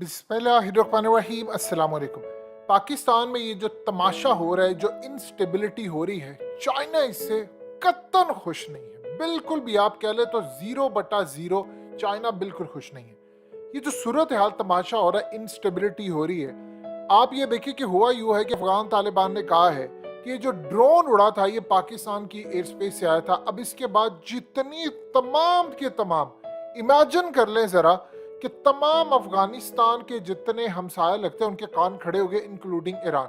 बिस्मिल्लाहिर्रहमानिर्रहीम। अस्सलाम वालेकुम। पाकिस्तान में ये जो तमाशा हो रहा है, जो इंस्टेबिलिटी हो रही है, चाइना इससे कतई खुश नहीं है। बिल्कुल भी आप कह ले तो 0/0 चाइना बिल्कुल खुश नहीं है। ये जो सूरत हाल तमाशा हो रहा है, इंस्टेबिलिटी हो रही है, आप ये देखिए कि हुआ यूं है कि अफगान तालिबान ने कहा है कि ये जो ड्रोन उड़ा था ये पाकिस्तान की एयर स्पेस से आया था। अब इसके बाद जितनी तमाम के तमाम, इमेजिन कर लें जरा कि तमाम अफगानिस्तान के जितने हमसाया लगते हैं उनके कान खड़े हो गए, इंक्लूडिंग ईरान।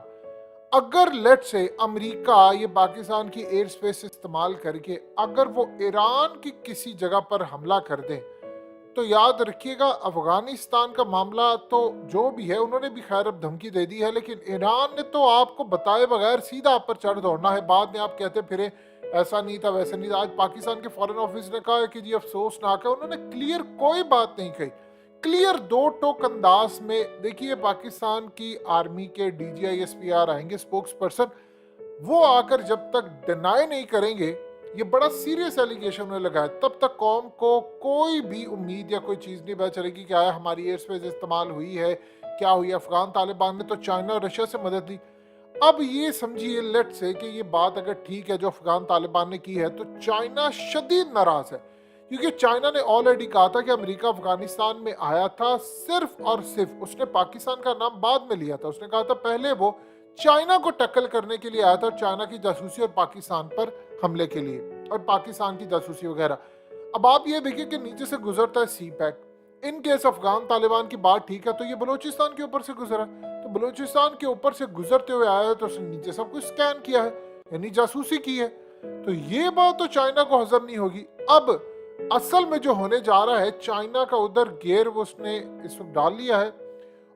अगर लेट से अमेरिका ये पाकिस्तान की एयर स्पेस इस्तेमाल करके अगर वो ईरान की किसी जगह पर हमला कर दे, तो याद रखिएगा अफगानिस्तान का मामला तो जो भी है, उन्होंने भी खैर अब धमकी दे दी है, लेकिन ईरान ने तो आपको बताए बगैर सीधा आप पर चढ़ दौड़ना है। बाद में आप कहते फिरे ऐसा नहीं था वैसा नहीं था। आज पाकिस्तान के फॉरेन ऑफिस ने कहा है कि जी अफसोसनाक है, उन्होंने क्लियर कोई बात नहीं कही। क्लियर दो टोक अंदाज में देखिए, पाकिस्तान की आर्मी के DGISPR आएंगे, स्पोक्स पर्सन, वो आकर जब तक डिनाई नहीं करेंगे, ये बड़ा सीरियस एलिगेशन उन्हें लगाया, तब तक कौम को कोई भी उम्मीद या कोई चीज़ नहीं पता चलेगी कि आया हमारी एयर स्पेस इस्तेमाल हुई है, क्या हुई। अफगान तालिबान ने तो चाइना और रशिया से मदद ली। अब ये समझिए लेट से कि ये बात अगर ठीक है जो अफगान तालिबान ने की है, तो चाइना शदीद नाराज है, क्योंकि चाइना ने ऑलरेडी कहा था कि अमेरिका अफगानिस्तान में आया था सिर्फ और सिर्फ, उसने पाकिस्तान का नाम बाद में लिया था। उसने कहा था पहले वो चाइना को टक्कर करने के लिए आया था, चाइना की जासूसी और पाकिस्तान पर हमले के लिए और पाकिस्तान की जासूसी वगैरह। अब आप ये देखिए कि नीचे से गुजरता है CPEC। In case Afghan Taliban की बात ठीक है तो ये बलूचिस्तान के ऊपर से गुजरा, तो बलूचिस्तान के ऊपर से गुजरते हुए आया है तो उसने नीचे सब कुछ स्कैन किया है, यानी जासूसी की है। तो ये बात तो चाइना को हजम नहीं होगी। अब असल में जो होने जा रहा है, चाइना का उधर गेयर वो उसने इस वक्त डाल लिया है,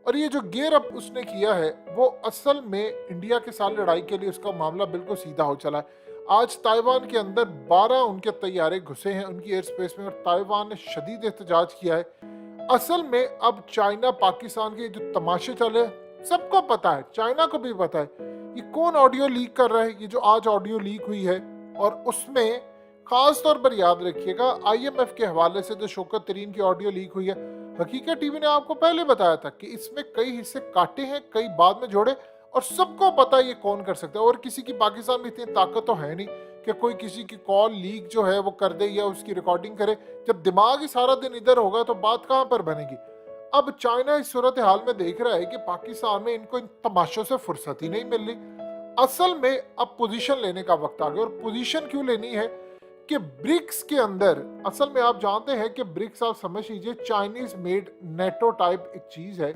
और ये जो गेयर अब उसने किया है वो असल में इंडिया के साथ लड़ाई के लिए उसका मामला बिल्कुल सीधा हो चला है। आज ताइवान के अंदर 12 उनके तैयारे घुसे हैं उनकी एयर स्पेस में, और ताइवान ने शदीद एहतजाज किया है। असल में अब चाइना पाकिस्तान के जो तमाशे चले सबको पता है, चाइना को भी पता है ये कौन ऑडियो लीक कर रहा है। ये जो आज ऑडियो लीक हुई है, और उसमें खास तौर पर याद रखिएगा IMF के हवाले से जो शौकत तरीन की ऑडियो लीक हुई है, हकीकत टीवी ने आपको पहले बताया था कि इसमें कई हिस्से काटे हैं, कई बाद में जोड़े, और सबको पता है ये कौन कर सकता है। और किसी की पाकिस्तान में इतनी ताकत तो है नहीं कि कोई किसी की कॉल लीक जो है वो कर दे या उसकी रिकॉर्डिंग करे। जब दिमाग ही सारा दिन इधर होगा तो बात कहाँ पर बनेगी। अब चाइना इस सूरत हाल में देख रहा है कि पाकिस्तान में इनको इन तमाशों से फुर्सत ही नहीं मिल रही। असल में अब पोजीशन लेने का वक्त आ गया, और पोजीशन क्यों लेनी है कि ब्रिक्स के अंदर, असल में आप जानते हैं कि ब्रिक्स आप समझ लीजिए चाइनीज मेड नेटो टाइप एक चीज है,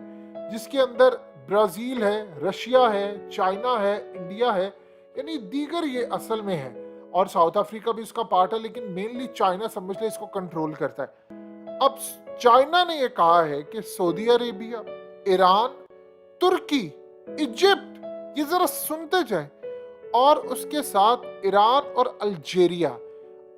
जिसके अंदर ब्राजील है, रशिया है, चाइना है, इंडिया है, यानी दीगर ये असल में है, और साउथ अफ्रीका भी उसका पार्ट है, लेकिन मेनली चाइना समझ ले इसको कंट्रोल करता है। अब चाइना ने ये कहा है कि सऊदी अरेबिया, ईरान, तुर्की, इजिप्ट, ये जरा सुनते जाएं, और उसके साथ ईरान और अल्जीरिया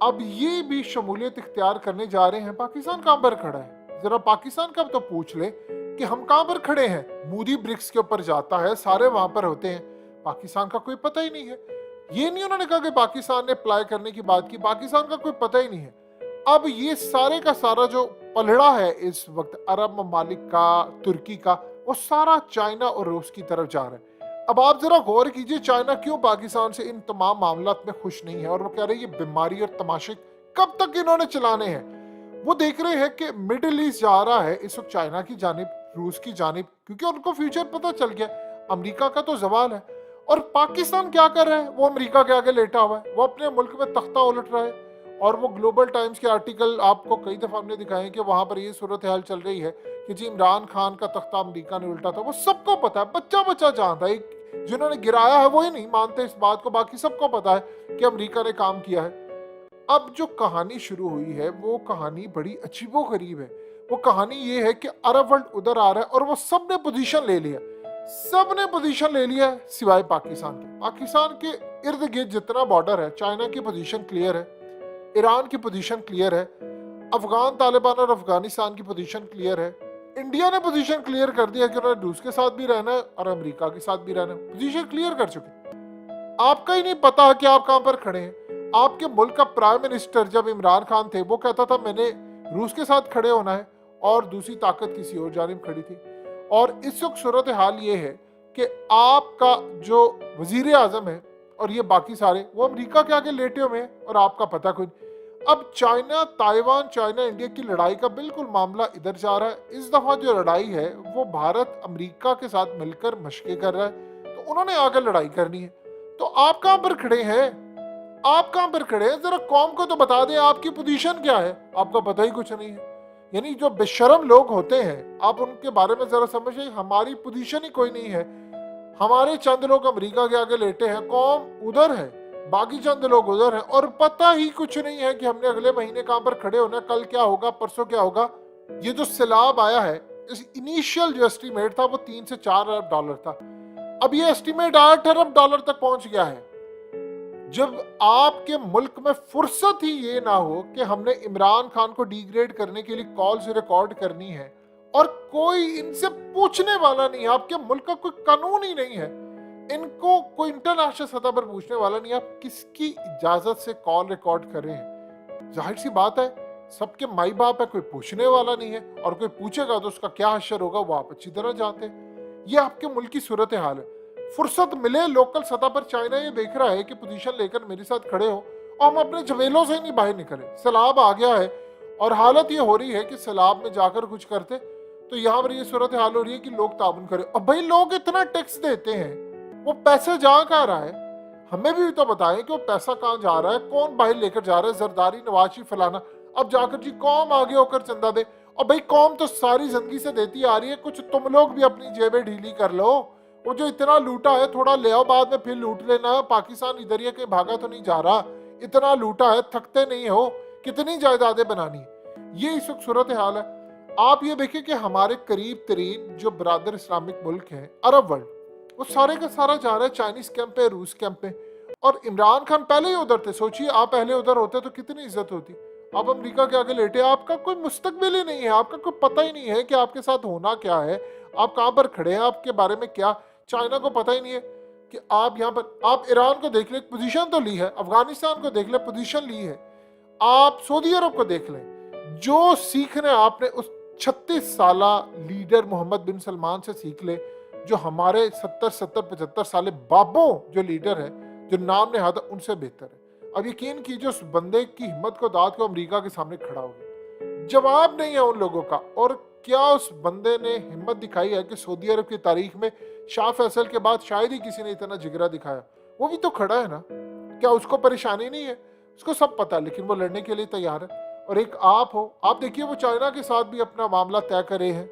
अब ये भी शमूलियत इख्तियार करने जा रहे हैं। पाकिस्तान कहां पर खड़ा है, जरा पाकिस्तान का तो पूछ ले कि हम कहां पर खड़े हैं। मोदी ब्रिक्स के ऊपर जाता है, सारे वहां पर होते हैं, पाकिस्तान का कोई पता ही नहीं है। ये नहीं उन्होंने कहा कि पाकिस्तान ने अप्लाई करने की बात की, पाकिस्तान का कोई पता ही नहीं है। अब ये सारे का सारा जो पलड़ा है इस वक्त अरब ममालिक का, तुर्की का, वो सारा चाइना और रूस की तरफ जा रहा है। अब आप जरा गौर कीजिए चाइना क्यों पाकिस्तान से इन तमाम मामलात में खुश नहीं है, और वो कह रहे हैं ये बीमारी और तमाशे कब तक इन्होंने चलाने हैं। वो देख रहे हैं कि मिडिल ईस्ट जा रहा है इस वक्त चाइना की जानिब, रूस की जानिब, क्योंकि उनको फ्यूचर पता चल गया, अमेरिका का तो जवाल है। और पाकिस्तान क्या कर रहा है, वो अमेरिका के आगे लेटा हुआ है, वो अपने मुल्क में तख्ता उलट रहा है। और वो ग्लोबल टाइम्स के आर्टिकल आपको कई दफा हमने दिखाए कि वहां पर ये सूरत हाल चल रही है कि जी इमरान खान का तख्ता अमेरिका ने उल्टा था। वो सबको पता है, बच्चा बच्चा जानता है, जिन्होंने गिराया है वही नहीं मानते इस बात को, बाकी सबको पता है कि अमेरिका ने काम किया है। अब जो कहानी शुरू हुई है वो कहानी बड़ी अजीबो गरीब है। वो कहानी ये है कि अरब वर्ल्ड उधर आ रहा है, और वो सब ने पोजीशन ले लिया, सब ने पोजीशन ले लिया सिवाय पाकिस्तान के। पाकिस्तान के इर्द गिर्द जितना बॉर्डर है, चाइना की पोजीशन क्लियर है, ईरान की पोजीशन क्लियर है, अफगान तालिबान और अफगानिस्तान की पोजीशन क्लियर है, इंडिया ने पोजीशन क्लियर कर दिया कि उन्होंने रूस के साथ भी रहना है और अमेरिका के साथ भी रहना है, पोजीशन क्लियर कर चुके। आपका ही नहीं पता कि आप कहां पर खड़े हैं। आपके मुल्क का प्राइम मिनिस्टर जब इमरान खान थे वो कहता था मैंने रूस के साथ खड़े होना है, और दूसरी ताकत किसी और जानिब खड़ी थी। और इस वक्त सूरत हाल ये है कि आपका जो वजीर आजम है और ये बाकी सारे वो अमेरिका के आगे लेटे हुए हैं और आपका पता कोई नहीं। अब चाइना ताइवान, चाइना इंडिया की लड़ाई का बिल्कुल मामला इधर जा रहा है। इस दफा जो लड़ाई है वो भारत अमेरिका के साथ मिलकर मशक़े कर रहा है, तो उन्होंने आगे लड़ाई करनी है। तो आप कहां पर खड़े हैं? आप कहां पर खड़े हैं? जरा कौम को तो बता दें आपकी पोजीशन क्या है। आपका पता ही कुछ नहीं है। यानी जो बेशरम लोग होते हैं आप उनके बारे में जरा समझिए। हमारी पोजीशन ही कोई नहीं है। हमारे चंद लोग अमेरिका के आगे लेटे हैं, कौम उधर है, बाकी चंद लोग उधर हैं और पता ही कुछ नहीं है कि हमने अगले महीने कहां पर खड़े होना, कल क्या होगा, परसों क्या होगा। ये जो सैलाब आया है, इस इनिशियल जो एस्टीमेट था वो 3 से 4 अरब डॉलर था। अब ये एस्टीमेट 8 अरब डॉलर तक पहुंच गया है। जब आपके मुल्क में फुर्सत ही ये ना हो कि हमने इमरान खान को डिग्रेड करने के लिए कॉल्स रिकॉर्ड करनी है और कोई इनसे पूछने वाला नहीं है, आपके मुल्क का कोई कानून ही नहीं है, इनको कोई इंटरनेशनल सतह पर पूछने वाला नहीं, आप किसकी इजाजत से कॉल रिकॉर्ड कर रहे हैं? जाहिर सी बात है सबके माई बाप है, कोई पूछने वाला नहीं है और कोई पूछेगा तो उसका क्या हश्र होगा वो आप अच्छी तरह जानते हैं। ये आपके मुल्क की सूरत हाल है। फुर्सत मिले लोकल सतह पर चाइना ये देख रहा है कि पोजीशन लेकर मेरे साथ खड़े हो और हम अपने जवेलों से नहीं बाहर निकले। सैलाब आ गया है और हालत ये हो रही है कि सैलाब में जाकर कुछ करते तो यहाँ पर ये सूरत हाल हो रही है कि लोग ताबन करें। अब भाई लोग इतना टैक्स देते हैं, वो पैसे जा कहाँ रहा है? हमें भी तो बताएं कि वो पैसा कहाँ जा रहा है, कौन बाहर लेकर जा रहा है, जरदारी, नवाशी, फलाना। अब जाकर जी कौम आगे होकर चंदा दे। और भाई कौम तो सारी जिंदगी से देती आ रही है, कुछ तुम लोग भी अपनी जेबें ढीली कर लो। वो जो इतना लूटा है थोड़ा ले आओ, बाद में फिर लूट लेना। पाकिस्तान इधर ही कहीं भागा तो नहीं जा रहा, इतना लूटा है, थकते नहीं हो, कितनी जायदादें बनानी। ये इस वक्त सूरत हाल है। आप ये देखिए कि हमारे करीब तरीन जो बरादर इस्लामिक मुल्क हैं, अरब वर्ल्ड, वो सारे का सारा जा रहा है चाइनीज कैंप पे, रूस कैंप पे। और इमरान खान पहले ही उधर थे। सोचिए आप पहले उधर होते तो कितनी इज्जत होती। आप अमेरिका के आगे लेटे, आपका कोई मुस्तकबिल ही नहीं है, आपका कोई पता ही नहीं है कि आपके साथ होना क्या है, आप कहाँ पर खड़े हैं, आपके बारे में क्या। चाइना को पता ही नहीं है कि आप यहाँ पर, आप ईरान को देख ले, पोजीशन तो ली है, अफगानिस्तान को देख ले, पोजीशन ली है, आप सऊदी अरब को देख लें। जो सीखने आपने उस 36 साला लीडर मोहम्मद बिन सलमान से सीख ले, जो हमारे 70-75 साले बाबों जो लीडर है, जो नाम ने हाथ उनसे बेहतर है। अब यकीन कीजिए उस बंदे की हिम्मत को दाद को अमेरिका के सामने खड़ा हो गया। जवाब नहीं है उन लोगों का। और क्या उस बंदे ने हिम्मत दिखाई है कि सऊदी अरब की तारीख में शाह फैसल के बाद शायद ही किसी ने इतना जिगरा दिखाया। वो भी तो खड़ा है ना, क्या उसको परेशानी नहीं है? उसको सब पता है, लेकिन वो लड़ने के लिए तैयार है। और एक आप हो, आप देखिए वो चाइना के साथ भी अपना मामला तय करे हैं,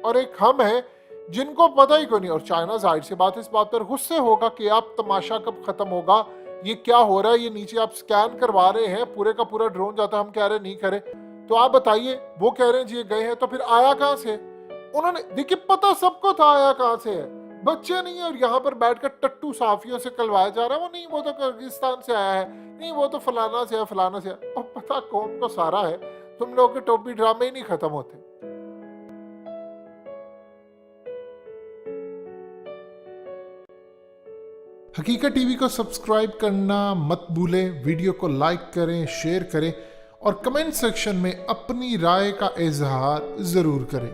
और एक हम हैं जिनको पता ही क्यों नहीं। और चाइना जाहिर सी बात इस बात पर गुस्से होगा कि आप तमाशा कब खत्म होगा, ये क्या हो रहा है, ये नीचे आप स्कैन करवा रहे हैं, पूरे का पूरा ड्रोन जाता है, हम कह रहे नहीं करे, तो आप बताइए। वो कह रहे हैं जी ये गए हैं, तो फिर आया कहां से? उन्होंने देखिए पता सबको था आया कहां से है, बच्चे नहीं है। और यहाँ पर बैठकर टट्टू साफियों से कलवाया जा रहा है, वो नहीं वो तो किर्गिस्तान से आया है, नहीं वो तो फलाना से है, फलाना से है। और पता कौम को सारा है, तुम लोग के टोपी ड्रामे ही नहीं खत्म होते। हकीकत टीवी को सब्सक्राइब करना मत भूलें, वीडियो को लाइक करें, शेयर करें और कमेंट सेक्शन में अपनी राय का इजहार जरूर करें।